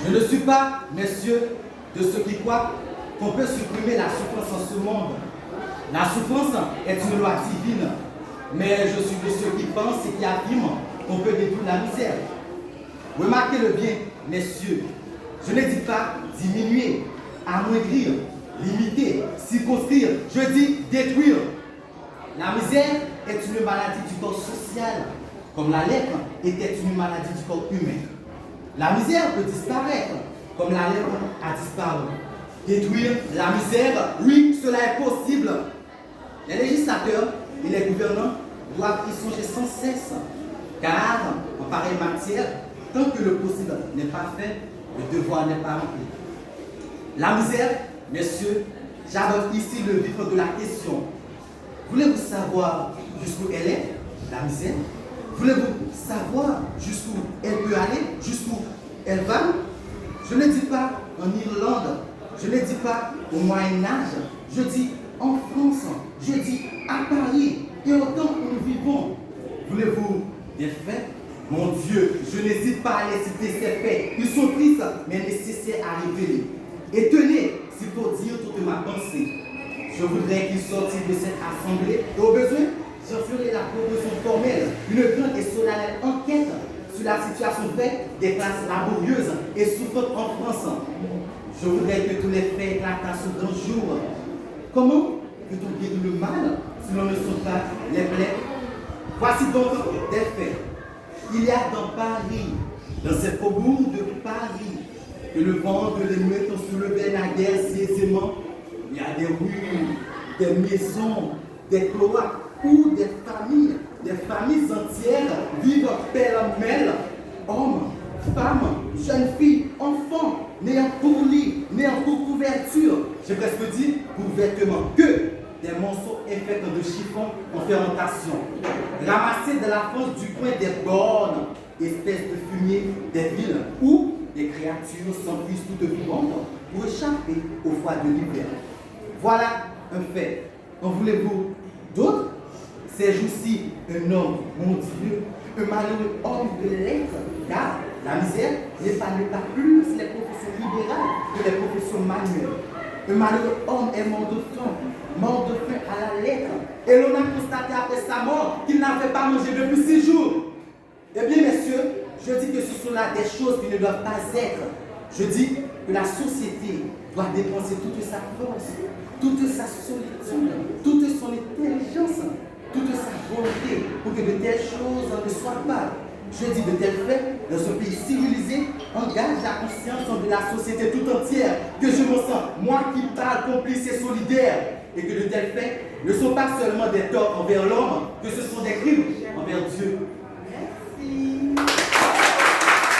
Je ne suis pas, messieurs, de ceux qui croient qu'on peut supprimer la souffrance en ce monde. La souffrance est une loi divine, mais je suis de ceux qui pensent et qui affirment qu'on peut détruire la misère. Remarquez-le bien, messieurs, je ne dis pas diminuer, amoindrir, limiter, circonscrire, je dis détruire. La misère est une maladie du corps social, comme la lèpre était une maladie du corps humain. La misère peut disparaître, comme la lèpre a disparu. Détruire la misère, oui, cela est possible. Les législateurs et les gouvernants doivent y songer sans cesse, car en pareille matière, tant que le possible n'est pas fait, le devoir n'est pas rempli. La misère, messieurs, j'aborde ici le vif de la question. Voulez-vous savoir jusqu'où elle est, la misère? Voulez-vous savoir jusqu'où elle peut aller, jusqu'où elle va? Je ne dis pas en Irlande, je ne dis pas au Moyen-Âge, je dis en France, je dis à Paris et au temps où nous vivons. Voulez-vous des faits? Mon Dieu, je n'hésite pas à les citer ces faits. Ils sont tristes, mais nécessaires à révéler. Et tenez, s'il faut dire toute ma pensée, je voudrais qu'ils sortent de cette assemblée et au besoin, je ferai la proposition formelle, une grande et solennelle enquête sur la situation vraie des classes laborieuses et souffrantes en France. Je voudrais que tous les faits éclatent à ce grand jour. Comment peut-on guérir le mal si l'on ne sauve pas les plaies? Voici donc des faits. Il y a dans Paris, dans ces faubourgs de Paris, que le vent de l'émeute soulevait la guerre si aisément. Il y a des rues, des maisons, des cloaques où des familles entières vivent pêle-mêle, hommes, femmes, jeunes filles, enfants, n'ayant pour lit, n'ayant pour couverture, j'ai presque dit pour vêtements, que des morceaux infects de chiffon en fermentation, ramassés de la fosse du coin des bornes, espèces de fumier des villes, où des créatures s'enfuient toutes vivantes pour échapper au froid de l'hiver. Voilà un fait. En voulez-vous d'autres? Ces jours-ci, un homme, mon Dieu, un malheureux homme de lettres, car la misère n'épanouit pas plus les professions libérales que les professions manuelles. Un malheureux homme est mort de faim à la lettre, et l'on a constaté après sa mort qu'il n'avait pas mangé depuis 6 jours. Eh bien, messieurs, je dis que ce sont là des choses qui ne doivent pas être. Je dis que la société doit dépenser toute sa force, toute sa solitude, toute son intelligence, toute sa volonté pour que de telles choses ne soient pas. Je dis de tels faits, dans un pays civilisé, engage la conscience de la société tout entière, que je me sens, moi qui parle, complice et solidaire, et que de tels faits ne sont pas seulement des torts envers l'homme, que ce sont des crimes